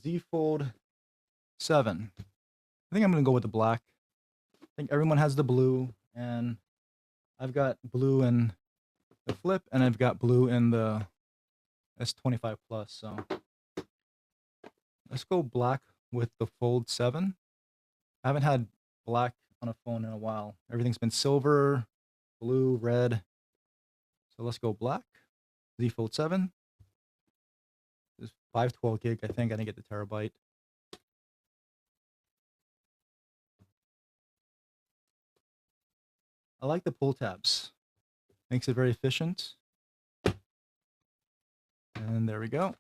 Z Fold 7. I think I'm going to go with the black. I think everyone has the blue, and I've got blue in the Flip, and I've got blue in the S25 Plus. So let's go black with the Fold 7. I haven't had black on a phone in a while. Everything's been silver, blue, red. So let's go black. Z Fold 7. This is 512 gig, I think. I didn't get the terabyte. I like the pull tabs. Makes it very efficient. And there we go.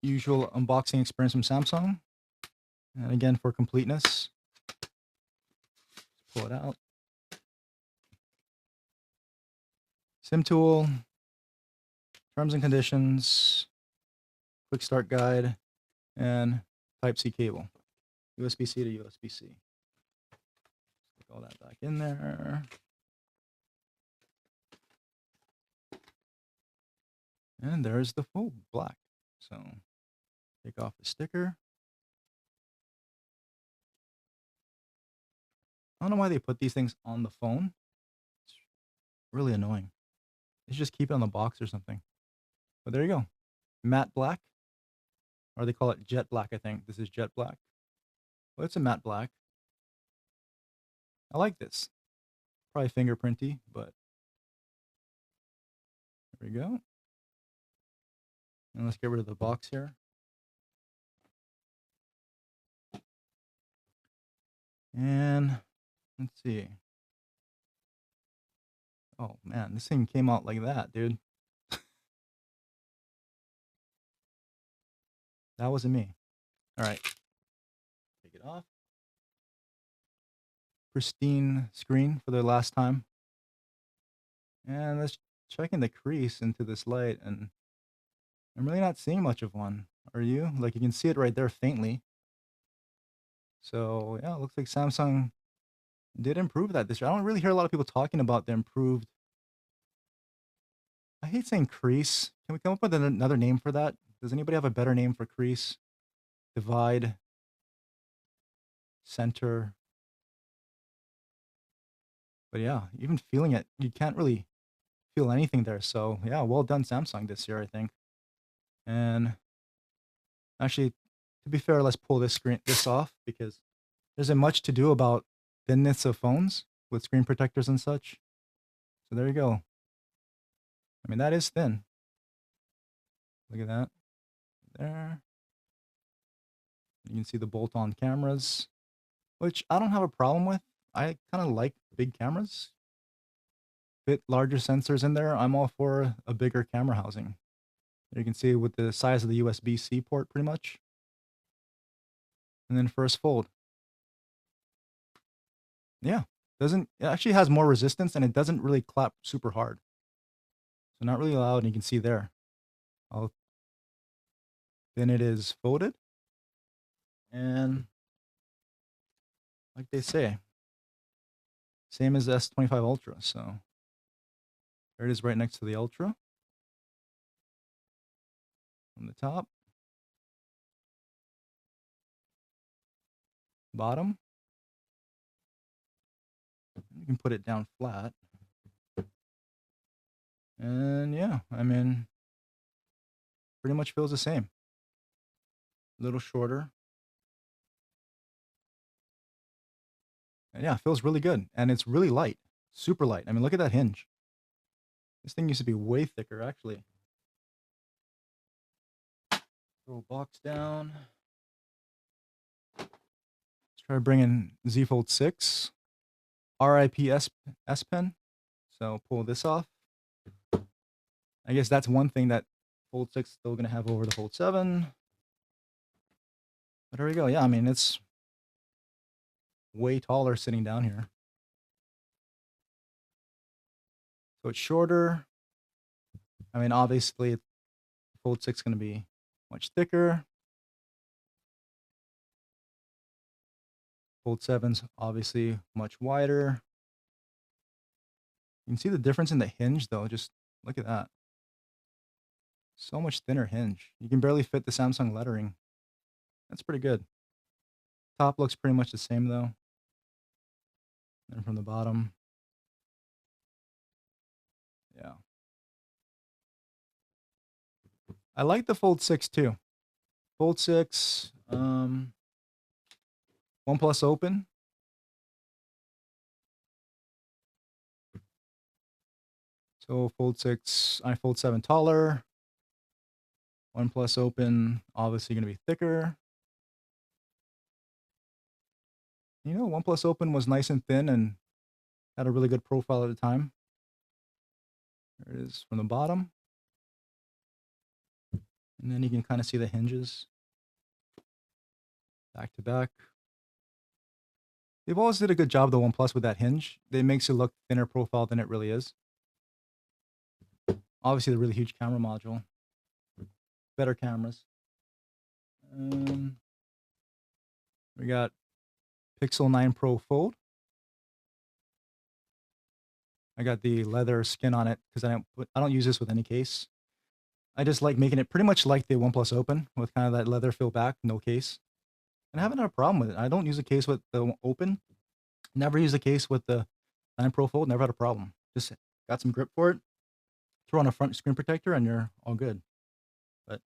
Usual unboxing experience from Samsung. And again, for completeness, pull it out. SIM tool, terms and conditions, quick start guide, and Type-C cable. USB-C to USB-C. Stick all that back in there. And there's the Fold black. So take off the sticker. I don't know why they put these things on the phone. It's really annoying. They should just keep it on the box or something. But there you go. Matte black. Or they call it jet black, I think. This is jet black. Well, it's a matte black. I like this. Probably fingerprinty, but there we go. And let's get rid of the box here. And let's see. Oh man, this thing came out like that, dude. That wasn't me. All right. Take it off. Pristine screen for the last time. And let's check in the crease into this light, and I'm really not seeing much of one. Are you? Like, you can see it right there faintly. So yeah, it looks like Samsung did improve that this year. I don't really hear a lot of people talking about the improved. I hate saying crease. Can we come up with another name for that? Does anybody have a better name for crease? Divide, center. But yeah, even feeling it, you can't really feel anything there. So yeah, well done Samsung this year, I think. And actually, to be fair, let's pull this off, because there isn't much to do about thinness of phones with screen protectors and such. So there you go. I mean, that is thin. Look at that. There. You can see the bolt-on cameras, which I don't have a problem with. I kind of like big cameras. Fit larger sensors in there. I'm all for a bigger camera housing. You can see with the size of the USB-C port, pretty much. And then first fold. Yeah, it actually has more resistance, and it doesn't really clap super hard. So not really loud, and you can see there how thin it is folded. And like they say, same as S25 Ultra. So there it is right next to the Ultra on the top. Bottom. You can put it down flat. And yeah, I mean, pretty much feels the same. A little shorter. And yeah, it feels really good. And it's really light. Super light. I mean, look at that hinge. This thing used to be way thicker, actually. Throw a box down. Let's try to bring in Z Fold 6. RIP S Pen. So pull this off. I guess that's one thing that Fold 6 is still going to have over the Fold 7. But there we go. Yeah, I mean, it's way taller sitting down here. So it's shorter. I mean, obviously, Fold 6 is going to be much thicker. Fold 7's obviously much wider. You can see the difference in the hinge, though. Just look at that. So much thinner hinge. You can barely fit the Samsung lettering. That's pretty good. Top looks pretty much the same though. And from the bottom, yeah. I like the Fold 6 too. Fold 6, OnePlus Open. So Fold 6, I Fold 7 taller. OnePlus Open, obviously going to be thicker. You know, OnePlus Open was nice and thin and had a really good profile at the time. There it is from the bottom. And then you can kind of see the hinges back to back. They've always did a good job, the OnePlus, with that hinge. It makes it look thinner profile than it really is. Obviously, the really huge camera module. Better cameras. We got Pixel 9 Pro Fold. I got the leather skin on it because I don't use this with any case. I just like making it pretty much like the OnePlus Open with kind of that leather feel back, no case. And I haven't had a problem with it. I don't use a case with the Open. Never use a case with the 9 Pro Fold. Never had a problem. Just got some grip for it. Throw on a front screen protector and you're all good. But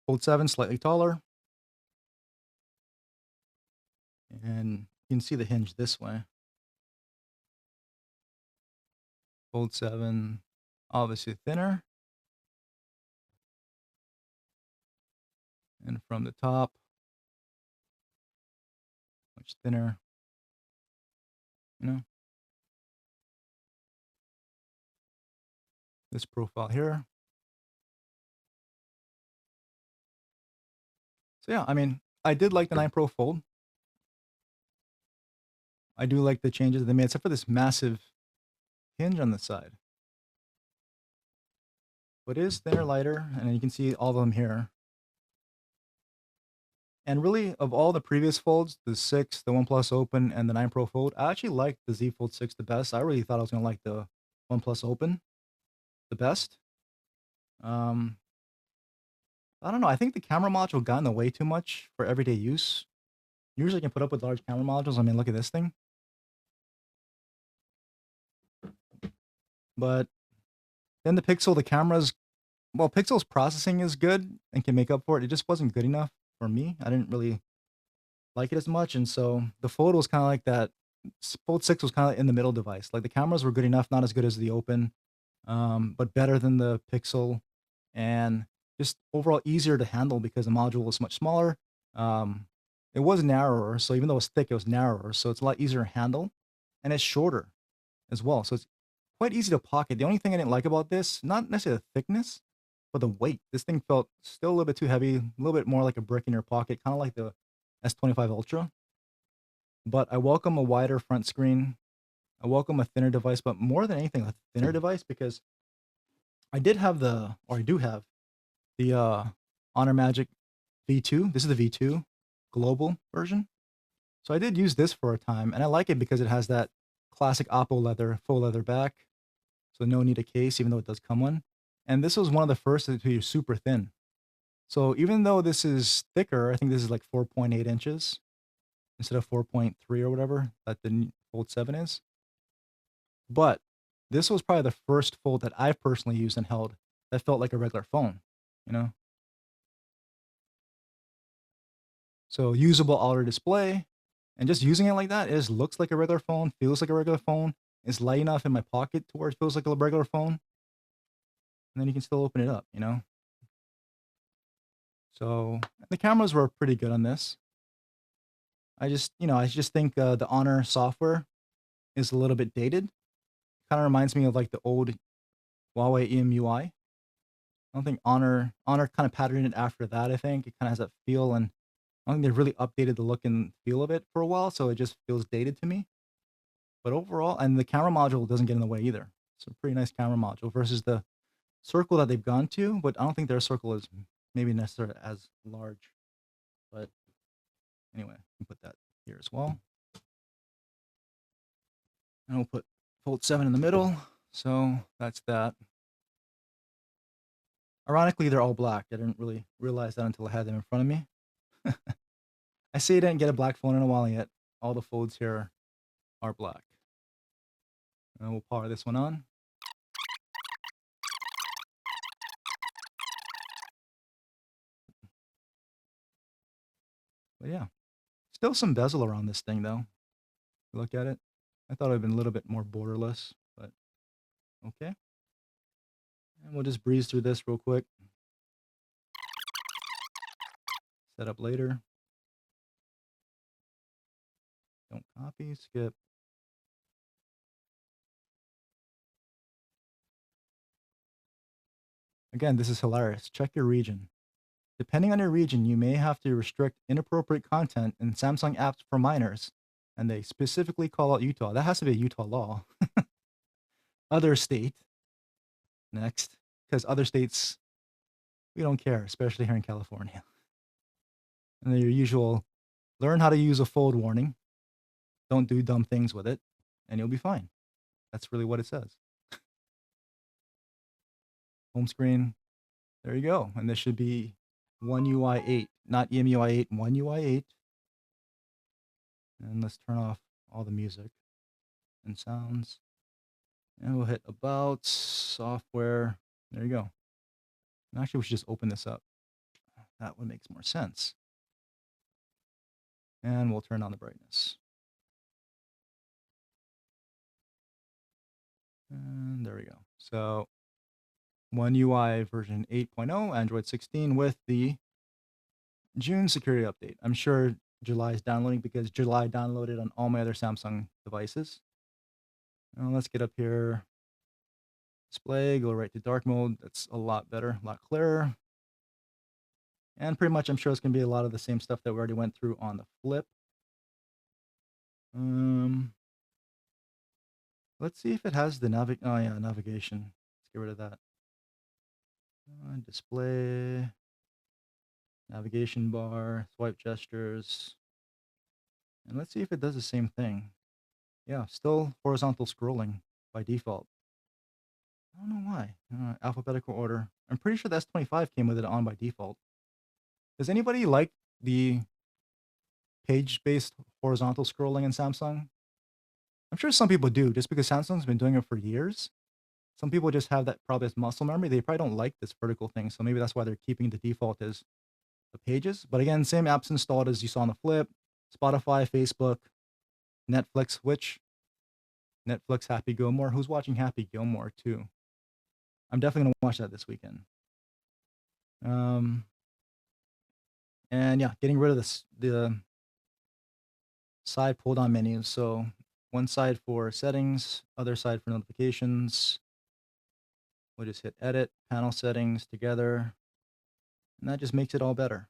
Fold 7, slightly taller. And you can see the hinge this way. Fold 7, obviously thinner. And from the top, much thinner. You know, this profile here. So yeah, I mean, I did like the 9 Pro Fold. I do like the changes they made, except for this massive hinge on the side. But it is thinner, lighter, and you can see all of them here. And really, of all the previous folds, the 6, the OnePlus Open, and the 9 Pro Fold, I actually liked the Z Fold 6 the best. I really thought I was going to like the OnePlus Open the best. I don't know. I think the camera module got in the way too much for everyday use. Usually, I can put up with large camera modules. I mean, look at this thing. But then the cameras, well, Pixel's processing is good and can make up for it. It just wasn't good enough for me. I didn't really like it as much, and so the Fold was kind of like that. Fold 6 was kind of in the middle device. Like the cameras were good enough, not as good as the Open, but better than the Pixel, and just overall easier to handle because the module was much smaller. Um, it was narrower, so even though it was thick, it was narrower, so it's a lot easier to handle, and it's shorter as well. So it's quite easy to pocket. The only thing I didn't like about this, not necessarily the thickness, but the weight. This thing felt still a little bit too heavy, a little bit more like a brick in your pocket, kind of like the S25 Ultra. But I welcome a wider front screen. I welcome a thinner device, but more than anything, a thinner device because I do have the Honor Magic V2. This is the V2 global version. So I did use this for a time, and I like it because it has that classic Oppo leather, faux leather back. So no need a case, even though it does come one. And this was one of the first to be super thin. So even though this is thicker, I think this is like 4.8 inches instead of 4.3 or whatever that the Fold 7 is. But this was probably the first Fold that I've personally used and held that felt like a regular phone, you know? So usable outer display, and just using it like that, it just looks like a regular phone, feels like a regular phone. It's light enough in my pocket to where it feels like a regular phone. And then you can still open it up, you know? So the cameras were pretty good on this. I just think the Honor software is a little bit dated. Kind of reminds me of like the old Huawei EMUI. I don't think Honor kind of patterned it after that. I think it kind of has that feel, and I don't think they've really updated the look and feel of it for a while, so it just feels dated to me. But overall, and the camera module doesn't get in the way either. It's a pretty nice camera module versus the Circle that they've gone to, but I don't think their Circle is maybe necessarily as large. But anyway, we put that here as well. And we'll put Fold 7 in the middle. So that's that. Ironically, they're all black. I didn't really realize that until I had them in front of me. I say I didn't get a black phone in a while yet. All the folds here are black. And we'll power this one on. But yeah, still some bezel around this thing though. Look at it. I thought it would have been a little bit more borderless, but okay. And we'll just breeze through this real quick. Set up later. Don't copy, skip. Again, this is hilarious. Check your region. Depending on your region, you may have to restrict inappropriate content in Samsung apps for minors, and they specifically call out Utah. That has to be a Utah law. Other state, next, because other states, we don't care, especially here in California. And then your usual, learn how to use a fold warning. Don't do dumb things with it, and you'll be fine. That's really what it says. Home screen, there you go. And this should be One UI 8, not EMUI 8, One UI 8. And let's turn off all the music and sounds. And we'll hit about software. There you go. And actually, we should just open this up. That one makes more sense. And we'll turn on the brightness. And there we go. So One UI version 8.0, Android 16 with the June security update. I'm sure July is downloading because July downloaded on all my other Samsung devices. Now let's get up here. Display, go right to dark mode. That's a lot better, a lot clearer. And pretty much I'm sure it's going to be a lot of the same stuff that we already went through on the Flip. Let's see if it has the navigation. Let's get rid of that. Display, navigation bar, swipe gestures. And let's see if it does the same thing. Yeah, still horizontal scrolling by default. I don't know why. Alphabetical order. I'm pretty sure the S25 came with it on by default. Does anybody like the page-based horizontal scrolling in Samsung? I'm sure some people do, just because Samsung's been doing it for years. Some people just have that probably as muscle memory. They probably don't like this vertical thing, so maybe that's why they're keeping the default as the pages. But again, same apps installed as you saw on the Flip. Spotify, Facebook, Netflix, which Netflix Happy Gilmore. Who's watching Happy Gilmore too? I'm definitely gonna watch that this weekend. And yeah, getting rid of the side pull down menus. So one side for settings, other side for notifications. We'll just hit edit, panel settings together, and that just makes it all better.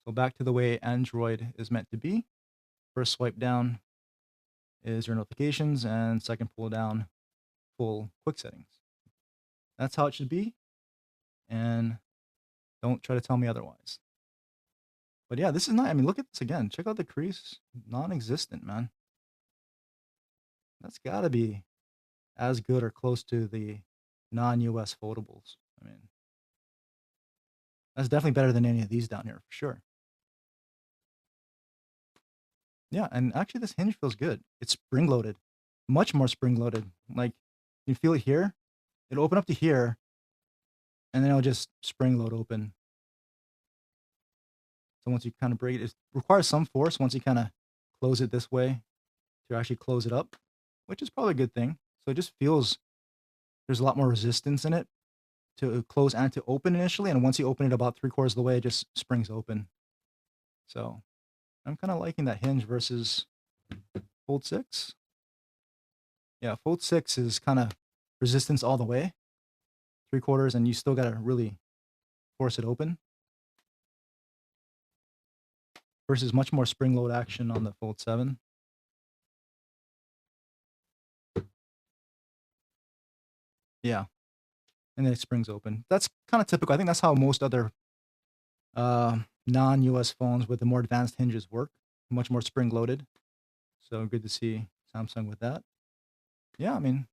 So back to the way Android is meant to be. First swipe down is your notifications, and second pull down, full quick settings. That's how it should be, and don't try to tell me otherwise. But yeah, this is not, I mean, look at this again. Check out the crease, non-existent, man. That's gotta be as good or close to the non-US foldables. I mean, that's definitely better than any of these down here for sure. Yeah, and actually this hinge feels good. It's spring-loaded, much more spring-loaded. Like, you feel it here, it'll open up to here, and then it'll just spring-load open. So once you kind of break it, it requires some force once you kind of close it this way to actually close it up, which is probably a good thing. So it just feels there's a lot more resistance in it to close and to open initially, and once you open it about 3/4 of the way, it just springs open. So I'm kind of liking that hinge versus Fold 6. Yeah, Fold 6 is kind of resistance all the way, 3/4, and you still got to really force it open. Versus much more spring load action on the Fold 7. Yeah, and then it springs open. That's kind of typical. I think that's how most other non-US phones with the more advanced hinges work, much more spring loaded. So good to see Samsung with that. Yeah, I mean,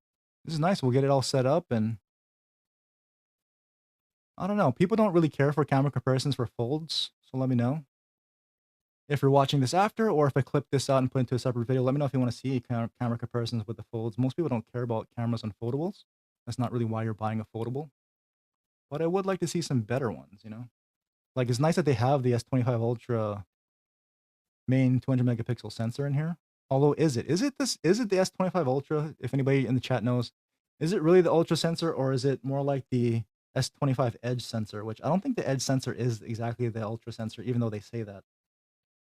this is nice. We'll get it all set up and I don't know. People don't really care for camera comparisons for folds, so let me know. If you're watching this after, or if I clip this out and put into a separate video, let me know if you want to see camera comparisons with the folds. Most people don't care about cameras on foldables. That's not really why you're buying a foldable. But I would like to see some better ones, you know? Like, it's nice that they have the S25 Ultra main 200 megapixel sensor in here. Although, is it the S25 Ultra? If anybody in the chat knows, is it really the Ultra sensor, or is it more like the S25 Edge sensor? Which I don't think the Edge sensor is exactly the Ultra sensor, even though they say that.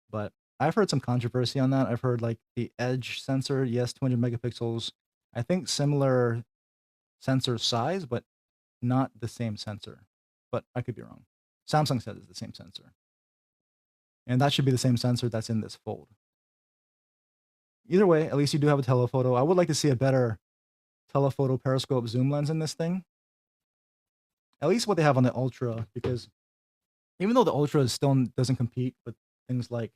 But I've heard some controversy on that. I've heard like the Edge sensor, yes, 200 megapixels. I think similar sensor size, but not the same sensor. But I could be wrong. Samsung says it's the same sensor. And that should be the same sensor that's in this fold. Either way, at least you do have a telephoto. I would like to see a better telephoto periscope zoom lens in this thing. At least what they have on the Ultra, because even though the Ultra still doesn't compete with things like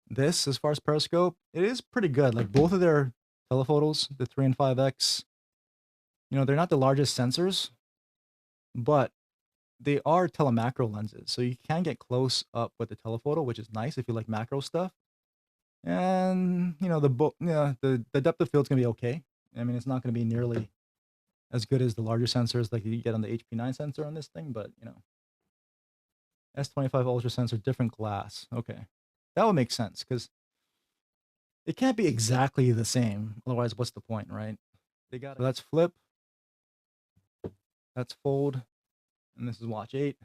this as far as periscope, it is pretty good. Like both of their telephotos, the 3 and 5x, you know, they're not the largest sensors, but they are telemacro lenses. So you can get close up with the telephoto, which is nice if you like macro stuff. And, you know, the depth of field is going to be okay. I mean, it's not going to be nearly as good as the larger sensors like you get on the HP9 sensor on this thing, but, you know, S25 Ultra sensor, different glass. Okay. That would make sense because it can't be exactly the same. Otherwise, what's the point, right? So that's flip. That's fold. And this is watch 8.